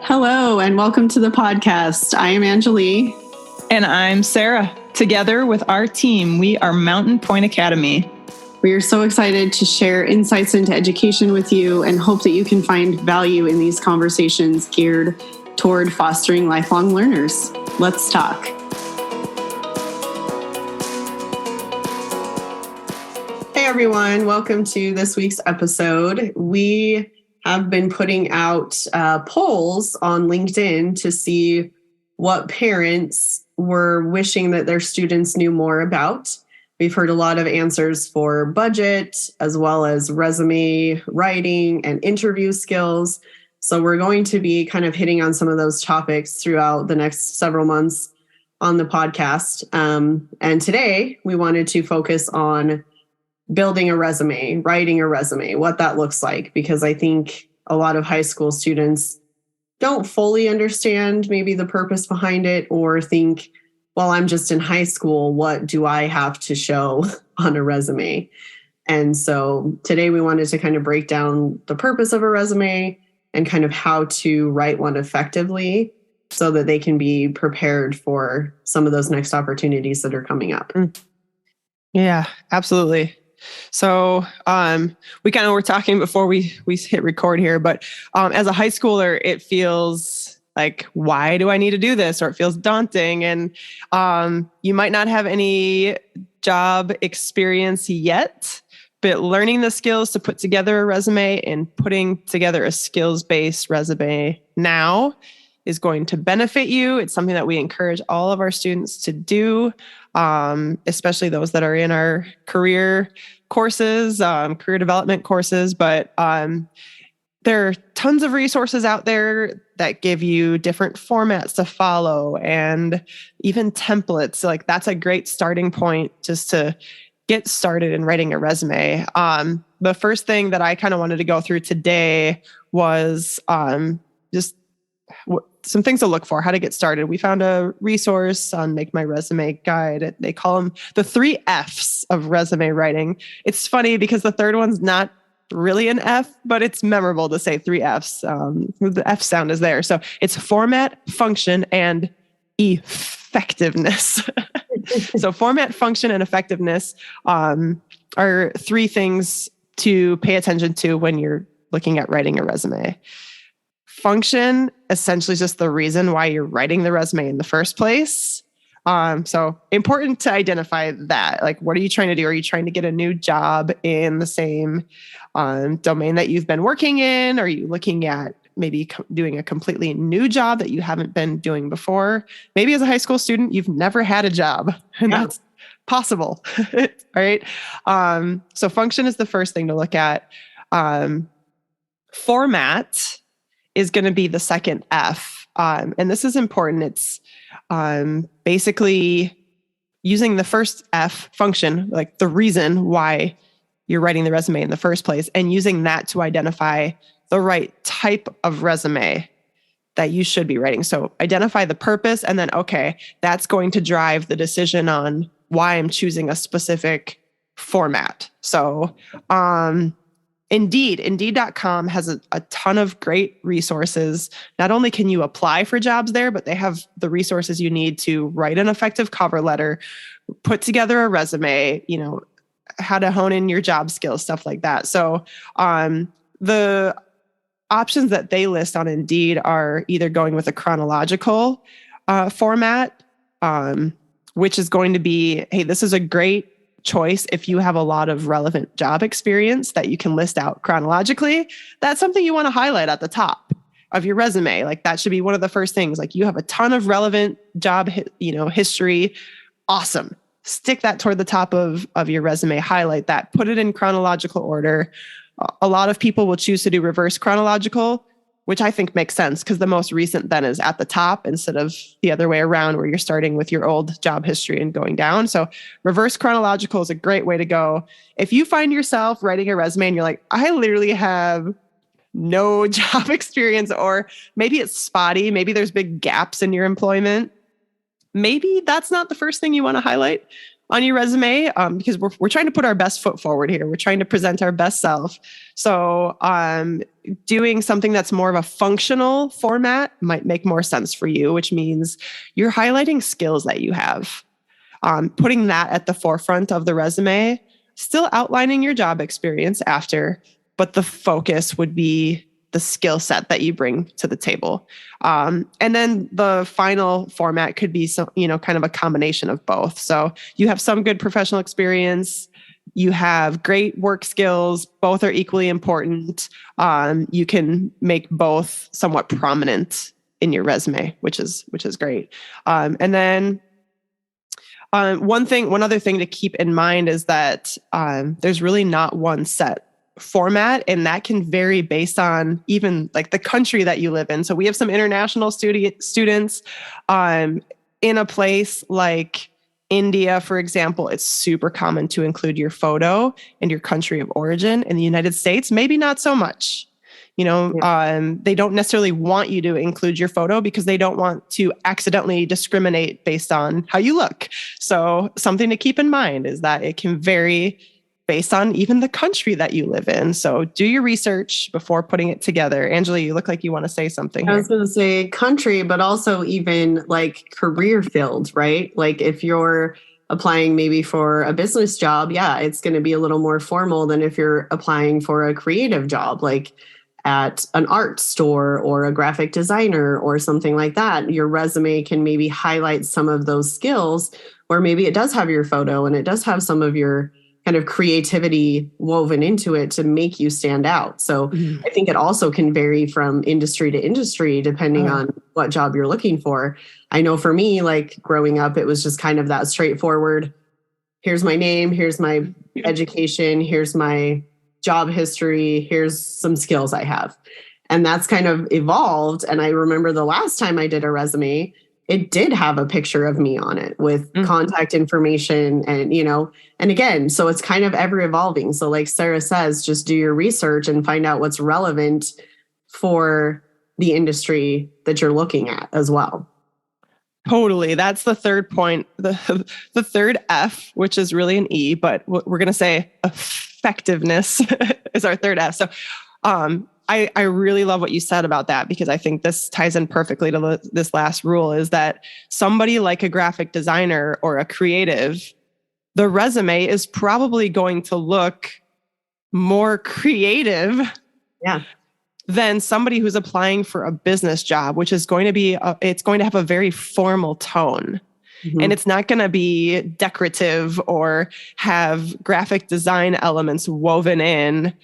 Hello, and welcome to the podcast. I am Angelie. And I'm Sarah. Together with our team, we are Mountain Point Academy. We are so excited to share insights into education with you and hope that you can find value in these conversations geared toward fostering lifelong learners. Let's talk. Hey, everyone. Welcome to this week's episode. We have been putting out polls on LinkedIn to see what parents were wishing that their students knew more about. We've heard a lot of answers for budget, as well as resume writing and interview skills. So we're going to be kind of hitting on some of those topics throughout the next several months on the podcast. And today we wanted to focus on building a resume, writing a resume, what that looks like, because I think a lot of high school students don't fully understand maybe the purpose behind it, or think, well, I'm just in high school, what do I have to show on a resume? And so today we wanted to kind of break down the purpose of a resume and kind of how to write one effectively so that they can be prepared for some of those next opportunities that are coming up. Yeah, absolutely. So we kind of were talking before we hit record here, but as a high schooler, it feels like, why do I need to do this? Or it feels daunting. And you might not have any job experience yet, but learning the skills to put together a resume and putting together a skills-based resume now is going to benefit you. It's something that we encourage all of our students to do, especially those that are in our career courses, career development courses. But there are tons of resources out there that give you different formats to follow and even templates. Like, that's a great starting point just to get started in writing a resume. The first thing that I kind of wanted to go through today was just some things to look for, how to get started. We found a resource on Make My Resume Guide. They call them the 3 F's of resume writing. It's funny because the third one's not really an F, but it's memorable to say 3 F's. The F sound is there. So it's format, function, and effectiveness. So format, function, and effectiveness are 3 things to pay attention to when you're looking at writing a resume. Function essentially is just the reason why you're writing the resume in the first place. So important to identify that. Like, what are you trying to do? Are you trying to get a new job in the same domain that you've been working in? Are you looking at maybe doing a completely new job that you haven't been doing before? Maybe as a high school student, you've never had a job, and that's possible. All right. So function is the first thing to look at. Format is going to be the second F. And this is important. It's basically using the first F, function, like the reason why you're writing the resume in the first place, and using that to identify the right type of resume that you should be writing. So identify the purpose, and then, okay, that's going to drive the decision on why I'm choosing a specific format. So, Indeed.com has a ton of great resources. Not only can you apply for jobs there, but they have the resources you need to write an effective cover letter, put together a resume, how to hone in your job skills, stuff like that. So the options that they list on Indeed are either going with a chronological format, which is going to be, hey, this is a great choice if you have a lot of relevant job experience that you can list out chronologically. That's something you want to highlight at the top of your resume. Like, that should be one of the first things. Like, you have a ton of relevant job, history. Awesome. Stick that toward the top of your resume, highlight that, put it in chronological order. A lot of people will choose to do reverse chronological, which I think makes sense because the most recent then is at the top instead of the other way around where you're starting with your old job history and going down. So reverse chronological is a great way to go. If you find yourself writing a resume and you're like, I literally have no job experience, or maybe it's spotty, maybe there's big gaps in your employment, maybe that's not the first thing you want to highlight. on your resume, because we're trying to put our best foot forward here. We're trying to present our best self. So doing something that's more of a functional format might make more sense for you, which means you're highlighting skills that you have, putting that at the forefront of the resume, still outlining your job experience after, but the focus would be the skill set that you bring to the table. And then the final format could be some, kind of a combination of both. So you have some good professional experience, you have great work skills, both are equally important. You can make both somewhat prominent in your resume, which is great. And then one other thing to keep in mind is that there's really not one set format, and that can vary based on even like the country that you live in. So we have some international students in a place like India, for example. It's super common to include your photo and your country of origin. In the United States, maybe not so much. They don't necessarily want you to include your photo because they don't want to accidentally discriminate based on how you look. So something to keep in mind is that it can vary based on even the country that you live in. So do your research before putting it together. Angela, you look like you want to say something here. I was going to say country, but also even like career field, right? Like if you're applying maybe for a business job, yeah, it's going to be a little more formal than if you're applying for a creative job, like at an art store or a graphic designer or something like that. Your resume can maybe highlight some of those skills, or maybe it does have your photo and it does have some of your kind of creativity woven into it to make you stand out. So I think it also can vary from industry to industry, depending on what job you're looking for. I know for me, like growing up, it was just kind of that straightforward. Here's my name, here's my education, here's my job history, here's some skills I have. And that's kind of evolved. And I remember the last time I did a resume, it did have a picture of me on it with contact information and, and again, so it's kind of ever evolving. So like Sarah says, just do your research and find out what's relevant for the industry that you're looking at as well. Totally. That's the third point, the third F, which is really an E, but we're going to say effectiveness is our third F. So, I really love what you said about that, because I think this ties in perfectly to this last rule, is that somebody like a graphic designer or a creative, the resume is probably going to look more creative than somebody who's applying for a business job, which is going to be, it's going to have a very formal tone. And it's not going to be decorative or have graphic design elements woven in.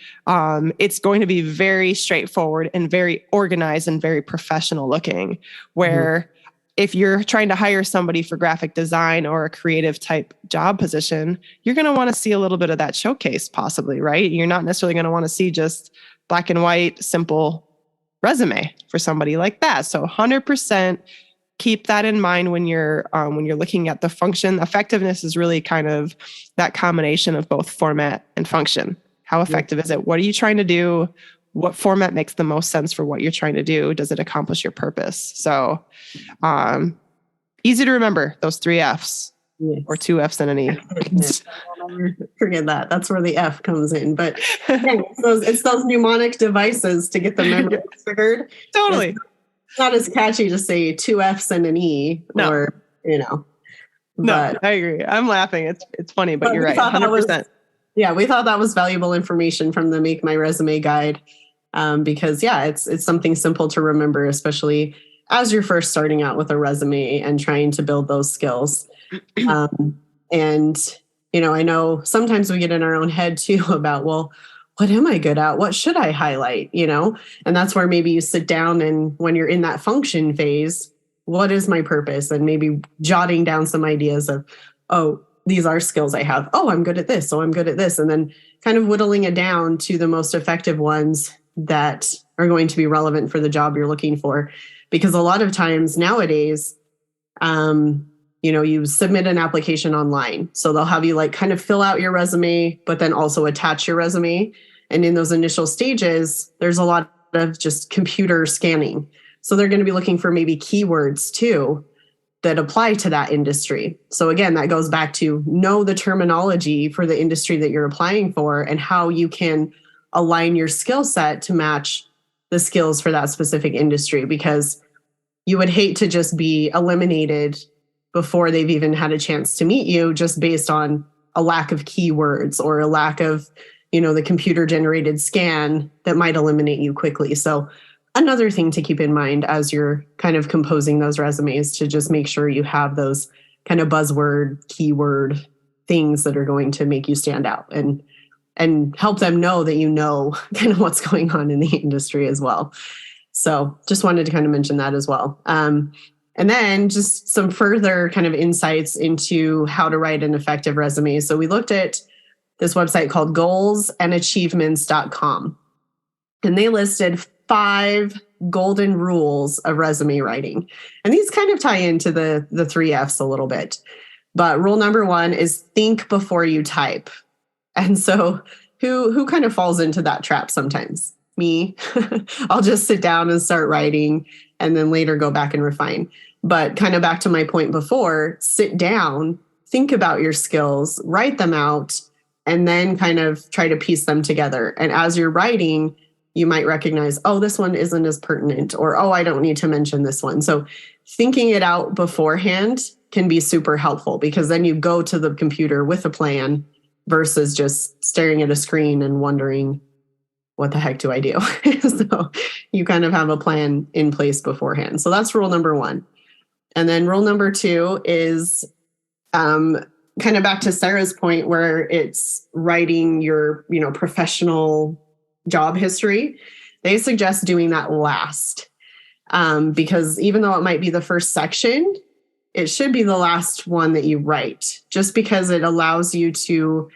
It's going to be very straightforward and very organized and very professional looking, where if you're trying to hire somebody for graphic design or a creative type job position, you're going to want to see a little bit of that showcase possibly, right? You're not necessarily going to want to see just black and white, simple resume for somebody like that. So 100% keep that in mind when you're looking at the function. Effectiveness is really kind of that combination of both format and function. How effective is it? What are you trying to do? What format makes the most sense for what you're trying to do? Does it accomplish your purpose? So easy to remember, those three Fs. Or two Fs and an E. Forget that. That's where the F comes in. But it's those mnemonic devices to get the memory triggered. Totally. It's not as catchy to say two Fs and an E, or. No, I agree. I'm laughing. It's funny, but you're right. 100%. We thought that was valuable information from the Make My Resume guide, because it's something simple to remember, especially as you're first starting out with a resume and trying to build those skills. And, I know sometimes we get in our own head too about, well, what am I good at? What should I highlight? And that's where maybe you sit down and when you're in that function phase, what is my purpose? And maybe jotting down some ideas of, oh, these are skills I have. Oh, I'm good at this. Oh, I'm good at this. And then kind of whittling it down to the most effective ones that are going to be relevant for the job you're looking for. Because a lot of times nowadays, you submit an application online. So they'll have you like kind of fill out your resume, but then also attach your resume. And in those initial stages, there's a lot of just computer scanning. So they're going to be looking for maybe keywords too. that apply to that industry. So again, that goes back to know the terminology for the industry that you're applying for and how you can align your skill set to match the skills for that specific industry, because you would hate to just be eliminated before they've even had a chance to meet you just based on a lack of keywords or a lack of, the computer generated scan that might eliminate you quickly. So another thing to keep in mind as you're kind of composing those resumes, to just make sure you have those kind of buzzword, keyword things that are going to make you stand out and help them know that kind of what's going on in the industry as well. So just wanted to kind of mention that as well. And then just some further kind of insights into how to write an effective resume. So we looked at this website called goalsandachievements.com, and they listed 5 golden rules of resume writing. And these kind of tie into the 3 F's a little bit. But rule number 1 is think before you type. And so who kind of falls into that trap sometimes? Me. I'll just sit down and start writing and then later go back and refine. But kind of back to my point before, sit down, think about your skills, write them out, and then kind of try to piece them together. And as you're writing, you might recognize, oh, this one isn't as pertinent, or, oh, I don't need to mention this one. So thinking it out beforehand can be super helpful, because then you go to the computer with a plan versus just staring at a screen and wondering, what the heck do I do? So you kind of have a plan in place beforehand. So that's rule number 1. And then rule number 2 is kind of back to Sarah's point, where it's writing your, professional job history. They suggest doing that last, because even though it might be the first section, it should be the last one that you write, just because it allows you to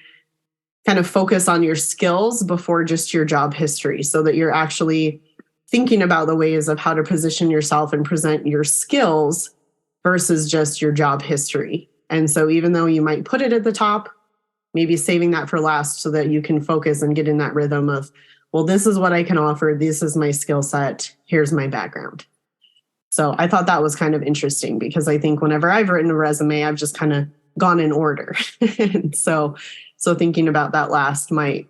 kind of focus on your skills before just your job history, so that you're actually thinking about the ways of how to position yourself and present your skills versus just your job history. And so even though you might put it at the top, maybe saving that for last so that you can focus and get in that rhythm of, well, this is what I can offer. This is my skill set. Here's my background. So I thought that was kind of interesting, because I think whenever I've written a resume, I've just kind of gone in order. And so thinking about that last might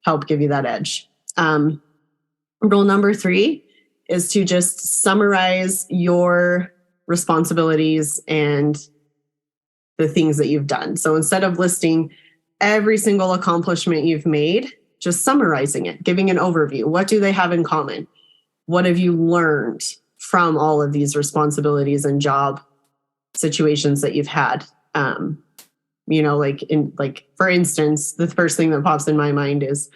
help give you that edge. Rule number 3 is to just summarize your responsibilities and the things that you've done. So instead of listing every single accomplishment you've made, just summarizing it, giving an overview. What do they have in common? What have you learned from all of these responsibilities and job situations that you've had? For instance, the first thing that pops in my mind is,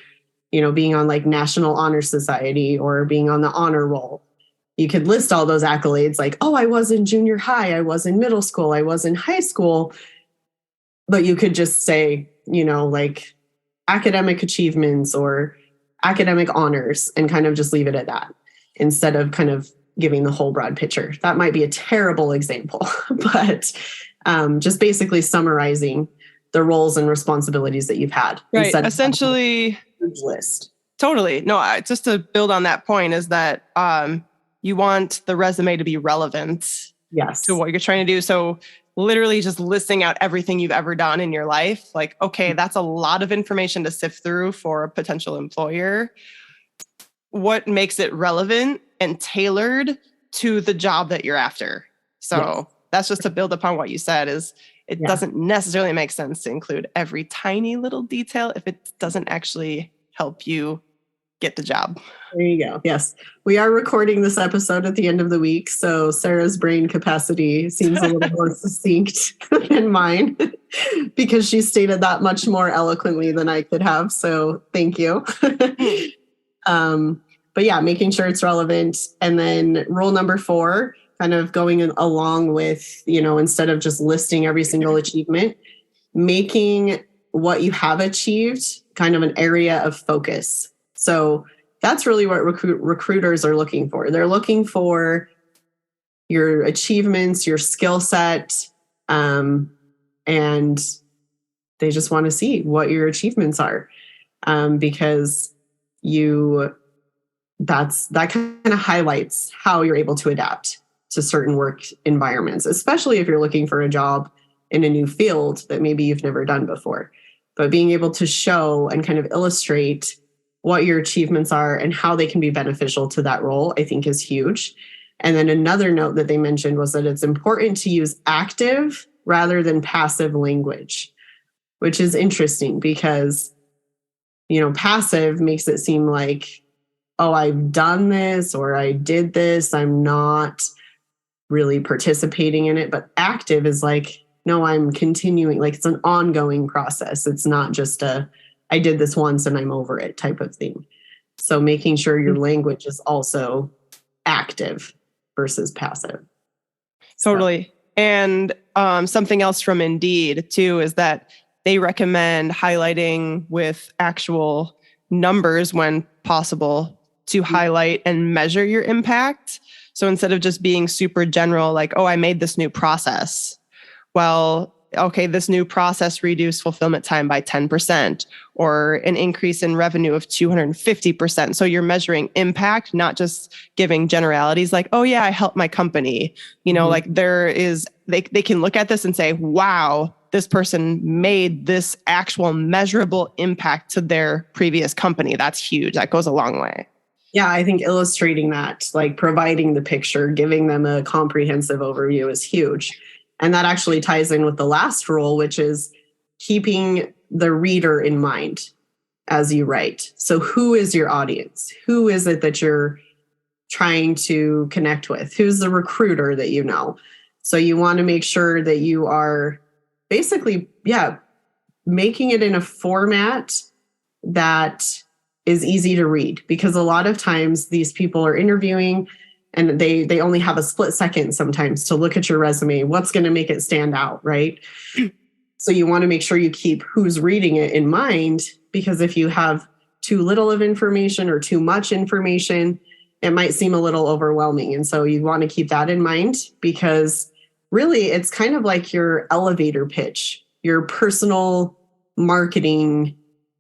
being on like National Honor Society or being on the honor roll. You could list all those accolades like, oh, I was in junior high, I was in middle school, I was in high school. But you could just say, like academic achievements or academic honors, and kind of just leave it at that instead of kind of giving the whole broad picture. That might be a terrible example, but just basically summarizing the roles and responsibilities that you've had. Right. Essentially, list. Totally. No, just to build on that point is that you want the resume to be relevant to what you're trying to do. So literally just listing out everything you've ever done in your life. Like, okay, that's a lot of information to sift through for a potential employer. What makes it relevant and tailored to the job that you're after? So that's just to build upon what you said, is it doesn't necessarily make sense to include every tiny little detail if it doesn't actually help you get the job. There you go. Yes. We are recording this episode at the end of the week, so Sarah's brain capacity seems a little more succinct than mine, because she stated that much more eloquently than I could have. So thank you. But yeah, making sure it's relevant. And then rule number 4, kind of going along with, instead of just listing every single achievement, making what you have achieved kind of an area of focus. So that's really what recruiters are looking for. They're looking for your achievements, your skill set, and they just want to see what your achievements are, because that kind of highlights how you're able to adapt. to certain work environments, especially if you're looking for a job in a new field that maybe you've never done before. But being able to show and kind of illustrate what your achievements are and how they can be beneficial to that role, I think is huge. And then another note that they mentioned was that it's important to use active rather than passive language, which is interesting because, passive makes it seem like, oh, I've done this or I did this. I'm not really participating in it. But active is like, no, I'm continuing. Like it's an ongoing process. It's not just I did this once and I'm over it type of thing. So making sure your language is also active versus passive. Totally. And something else from Indeed too is that they recommend highlighting with actual numbers when possible to highlight and measure your impact. So instead of just being super general, like, oh, I made this new process. Well, okay, this new process reduced fulfillment time by 10% or an increase in revenue of 250%. So you're measuring impact, not just giving generalities like, oh yeah, I helped my company. Like they can look at this and say, wow, this person made this actual measurable impact to their previous company. That's huge. That goes a long way. Yeah, I think illustrating that, like providing the picture, giving them a comprehensive overview is huge. And that actually ties in with the last rule, which is keeping the reader in mind as you write. So who is your audience? Who is it that you're trying to connect with? Who's the recruiter that you know? So you want to make sure that you are basically, making it in a format that is easy to read, because a lot of times these people are interviewing and they only have a split second sometimes to look at your resume. What's going to make it stand out, right? So you want to make sure you keep who's reading it in mind, because if you have too little of information or too much information, it might seem a little overwhelming. And so you want to keep that in mind, because really it's kind of like your elevator pitch, your personal marketing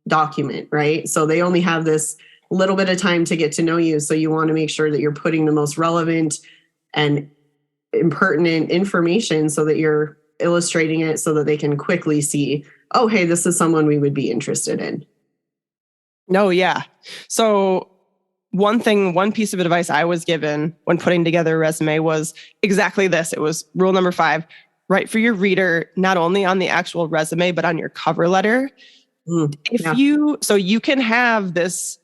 document, right? So they only have this little bit of time to get to know you. So you want to make sure that you're putting the most relevant and impertinent information so that you're illustrating it so that they can quickly see, oh, hey, this is someone we would be interested in. No, yeah. So one piece of advice I was given when putting together a resume was exactly this. It was rule number 5, write for your reader, not only on the actual resume, but on your cover letter. You can have this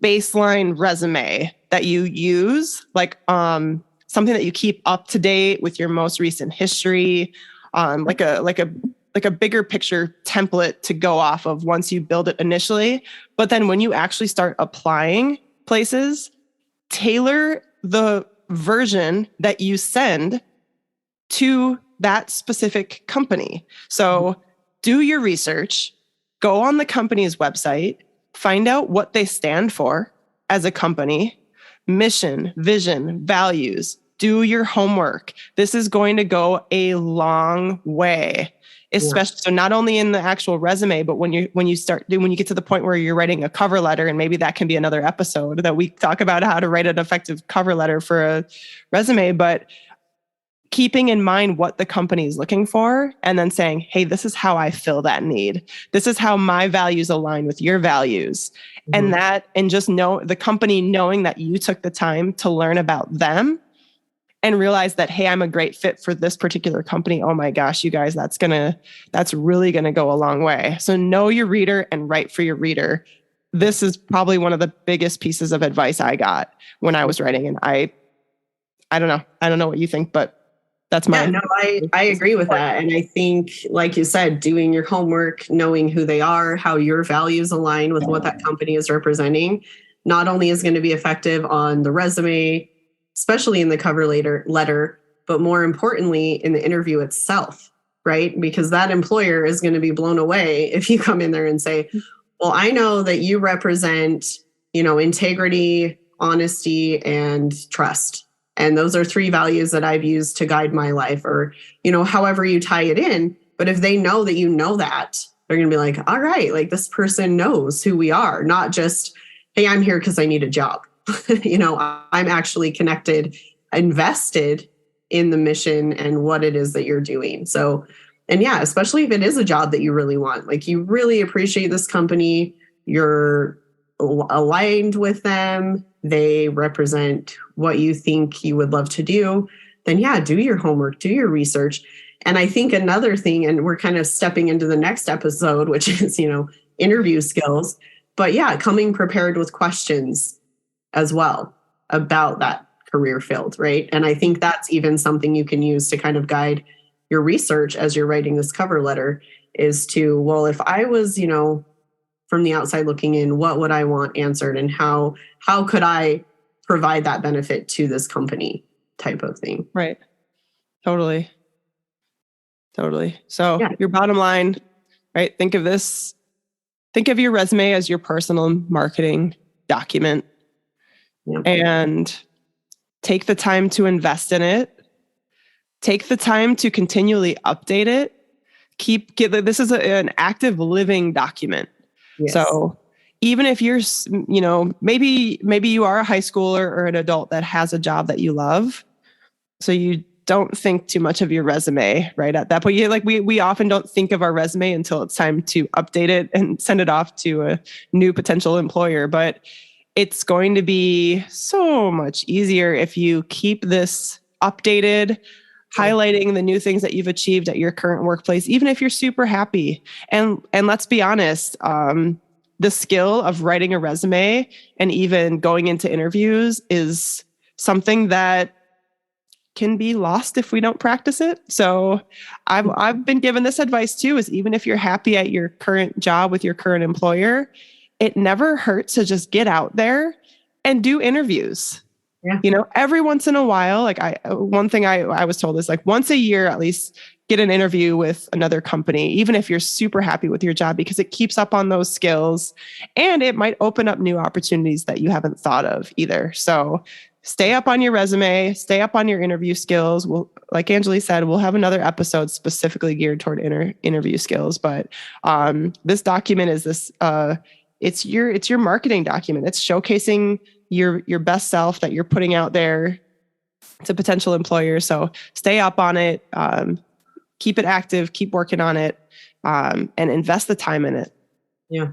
baseline resume that you use, like something that you keep up to date with your most recent history, like a bigger picture template to go off of once you build it initially. But then when you actually start applying places, tailor the version that you send to that specific company. So do your research, go on the company's website, find out what they stand for as a company, mission, vision, values, do your homework. This is going to go a long way, especially so not only in the actual resume, but when you get to the point where you're writing a cover letter, and maybe that can be another episode that we talk about how to write an effective cover letter for a resume, but keeping in mind what the company is looking for and then saying, hey, this is how I fill that need. This is how my values align with your values. And just know the company knowing that you took the time to learn about them and realize that, hey, I'm a great fit for this particular company. Oh my gosh, you guys, that's really going to go a long way. So know your reader and write for your reader. This is probably one of the biggest pieces of advice I got when I was writing. And I don't know. I don't know what you think, but that's my... Yeah, no, I agree with that. And I think, like you said, doing your homework, knowing who they are, how your values align with what that company is representing, not only is going to be effective on the resume, especially in the cover letter, but more importantly, in the interview itself, right? Because that employer is going to be blown away if you come in there and say, well, I know that you represent, integrity, honesty, and trust. And those are 3 values that I've used to guide my life, or, however you tie it in. But if they know that you know that, they're going to be like, all right, like this person knows who we are, not just, hey, I'm here because I need a job. I'm actually connected, invested in the mission and what it is that you're doing. So, and yeah, especially if it is a job that you really want, like you really appreciate this company, you're aligned with them, they represent what you think you would love to do, then yeah, do your homework, do your research. And I think another thing, and we're kind of stepping into the next episode, which is, interview skills, but yeah, coming prepared with questions as well about that career field, right? And I think that's even something you can use to kind of guide your research as you're writing this cover letter is to, well, if I was, from the outside looking in, what would I want answered and how could I provide that benefit to this company type of thing. Right. Totally. So your bottom line, right? Think of your resume as your personal marketing document and take the time to invest in it. Take the time to continually update it. This is an active living document. Yes. So even if you're, maybe you are a high schooler or an adult that has a job that you love, so you don't think too much of your resume right at that point. We often don't think of our resume until it's time to update it and send it off to a new potential employer. But it's going to be so much easier if you keep this updated, highlighting the new things that you've achieved at your current workplace, even if you're super happy. And let's be honest, the skill of writing a resume and even going into interviews is something that can be lost if we don't practice it. So I've been given this advice too, is even if you're happy at your current job with your current employer, it never hurts to just get out there and do interviews. Yeah. Every once in a while, one thing I was told is once a year, at least get an interview with another company, even if you're super happy with your job, because it keeps up on those skills and it might open up new opportunities that you haven't thought of either. So stay up on your resume, stay up on your interview skills. Like Angeli said, we'll have another episode specifically geared toward interview skills. But this document is it's your marketing document. It's showcasing your best self that you're putting out there to potential employers. So stay up on it, keep it active, keep working on it, and invest the time in it. Yeah.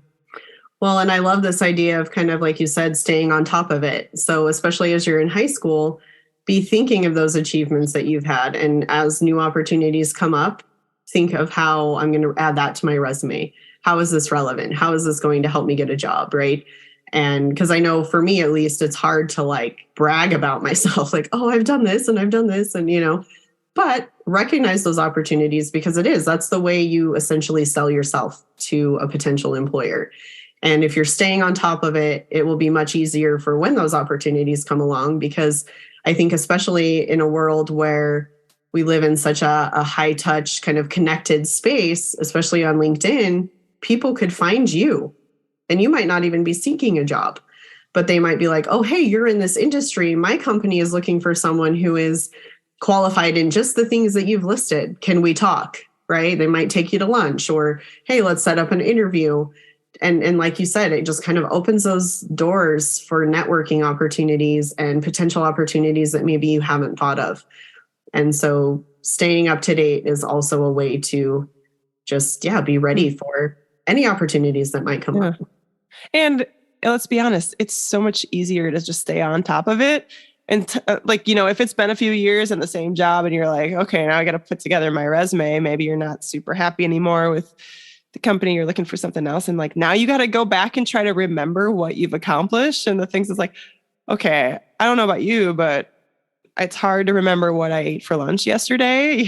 Well, and I love this idea of kind of, like you said, staying on top of it. So especially as you're in high school, be thinking of those achievements that you've had. And as new opportunities come up, think of how I'm going to add that to my resume. How is this relevant? How is this going to help me get a job? Right. And because I know for me, at least, it's hard to brag about myself, oh, I've done this and I've done this and, but recognize those opportunities because that's the way you essentially sell yourself to a potential employer. And if you're staying on top of it, it will be much easier for when those opportunities come along, because I think especially in a world where we live in such a high touch kind of connected space, especially on LinkedIn, people could find you and you might not even be seeking a job, but they might be like, oh, hey, you're in this industry. My company is looking for someone who is qualified in just the things that you've listed. Can we talk? Right? They might take you to lunch or, hey, let's set up an interview. And like you said, it just kind of opens those doors for networking opportunities and potential opportunities that maybe you haven't thought of. And so staying up to date is also a way to just, be ready for any opportunities that might come up. And let's be honest, it's so much easier to just stay on top of it. And if it's been a few years in the same job and you're like, okay, now I got to put together my resume. Maybe you're not super happy anymore with the company, you're looking for something else. And now you got to go back and try to remember what you've accomplished and the things it's okay, I don't know about you, but it's hard to remember what I ate for lunch yesterday.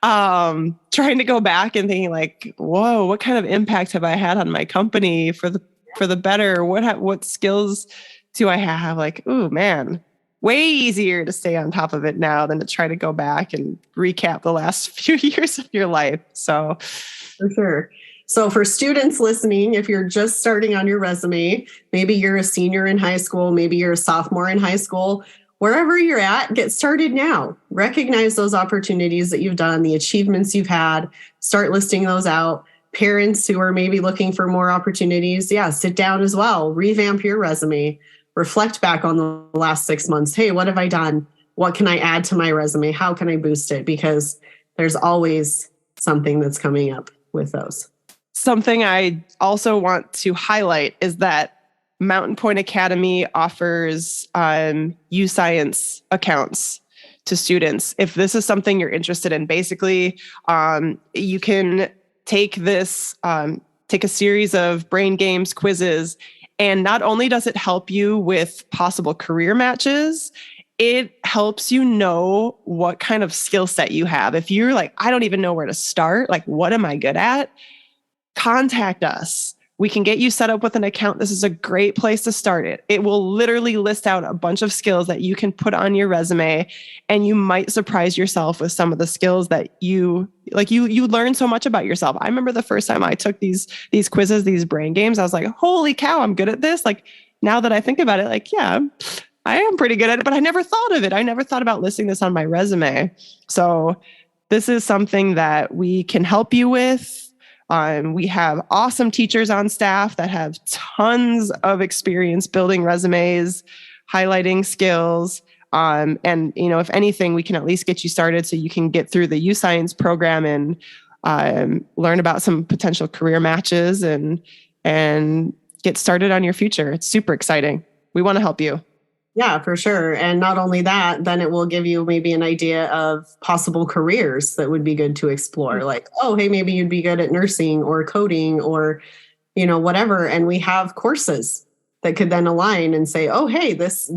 Trying to go back and thinking whoa, what kind of impact have I had on my company for the better? What skills do I have? Oh man, way easier to stay on top of it now than to try to go back and recap the last few years of your life. So for sure. So for students listening, if you're just starting on your resume, maybe you're a senior in high school, maybe you're a sophomore in high school, wherever you're at, get started now. Recognize those opportunities that you've done, the achievements you've had, start listing those out. Parents who are maybe looking for more opportunities, sit down as well, revamp your resume, reflect back on the last 6 months. Hey, what have I done? what can I add to my resume? How can I boost it? Because there's always something that's coming up with those. Something I also want to highlight is that Mountain Point Academy offers U-Science accounts to students. If this is something you're interested in, basically, you can take this, take a series of brain games, quizzes, and not only does it help you with possible career matches, it helps you know what kind of skill set you have. If you're like, I don't even know where to start, like, what am I good at? Contact us. We can get you set up with an account. This is a great place to start it. It will literally list out a bunch of skills that you can put on your resume, and you might surprise yourself with some of the skills that you learn so much about yourself. I remember the first time I took these quizzes, these brain games, I was like, holy cow, I'm good at this. Like, now that I think about it, like, yeah, I am pretty good at it, but I never thought of it. I never thought about listing this on my resume. So this is something that we can help you with. We have awesome teachers on staff that have tons of experience building resumes, highlighting skills. And, if anything, we can at least get you started so you can get through the U-Science program and learn about some potential career matches and get started on your future. It's super exciting. We want to help you. Yeah, for sure. And not only that, then it will give you maybe an idea of possible careers that would be good to explore. Like, oh, hey, maybe you'd be good at nursing or coding or, whatever. And we have courses that could then align and say, oh, hey, this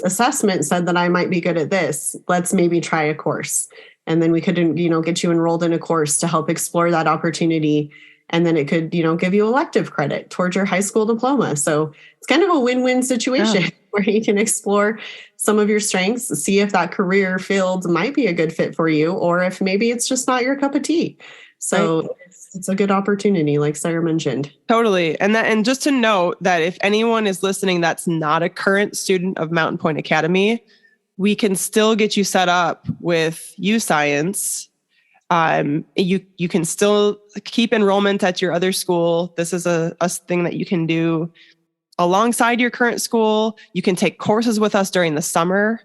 assessment said that I might be good at this. Let's maybe try a course. And then we could, get you enrolled in a course to help explore that opportunity. And then it could, give you elective credit towards your high school diploma. So it's kind of a win-win situation where you can explore some of your strengths, see if that career field might be a good fit for you, or if maybe it's just not your cup of tea. So it's a good opportunity, like Sarah mentioned. Totally. And just to note that if anyone is listening that's not a current student of Mountain Point Academy, we can still get you set up with U-Science. You can still keep enrollment at your other school. This is a thing that you can do alongside your current school. You can take courses with us during the summer.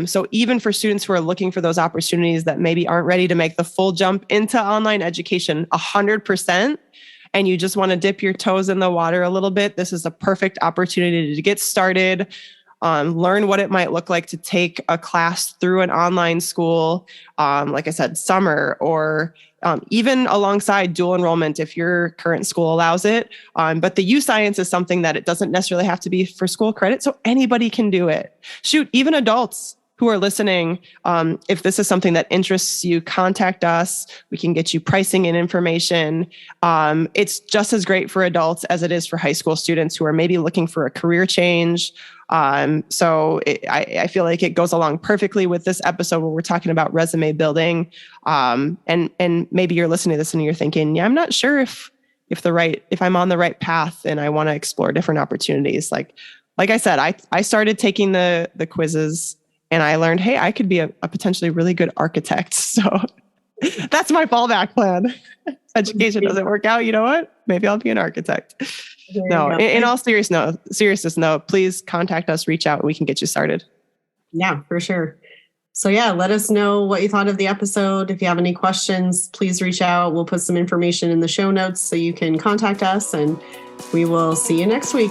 So even for students who are looking for those opportunities that maybe aren't ready to make the full jump into online education 100%, and you just want to dip your toes in the water a little bit, this is a perfect opportunity to get started. Learn what it might look like to take a class through an online school, like I said, summer, or even alongside dual enrollment if your current school allows it. But the U-Science is something that it doesn't necessarily have to be for school credit, so anybody can do it. Shoot, even adults who are listening, if this is something that interests you, contact us. We can get you pricing and information. It's just as great for adults as it is for high school students who are maybe looking for a career change. So I feel like it goes along perfectly with this episode where we're talking about resume building. And maybe you're listening to this and you're thinking, yeah, I'm not sure if I'm on the right path and I want to explore different opportunities. Like I said, I started taking the quizzes and I learned, hey, I could be a potentially really good architect. So that's my fallback plan. Education doesn't work out. You know what? Maybe I'll be an architect. No, in all seriousness, no, please contact us, reach out, and we can get you started. Yeah, for sure. So yeah, let us know what you thought of the episode. If you have any questions, please reach out. We'll put some information in the show notes so you can contact us, and we will see you next week.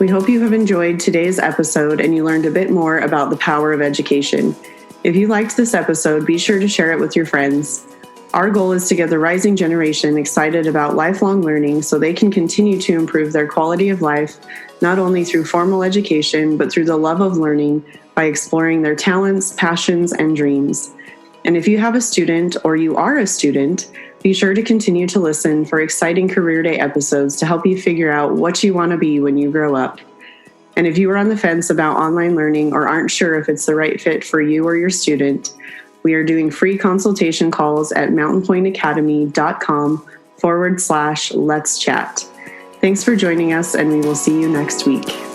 We hope you have enjoyed today's episode and you learned a bit more about the power of education. If you liked this episode, be sure to share it with your friends. Our goal is to get the rising generation excited about lifelong learning so they can continue to improve their quality of life, not only through formal education, but through the love of learning by exploring their talents, passions, and dreams. And if you have a student or you are a student, be sure to continue to listen for exciting Career Day episodes to help you figure out what you want to be when you grow up. And if you are on the fence about online learning or aren't sure if it's the right fit for you or your student, we are doing free consultation calls at mountainpointacademy.com/let's chat. Thanks for joining us, and we will see you next week.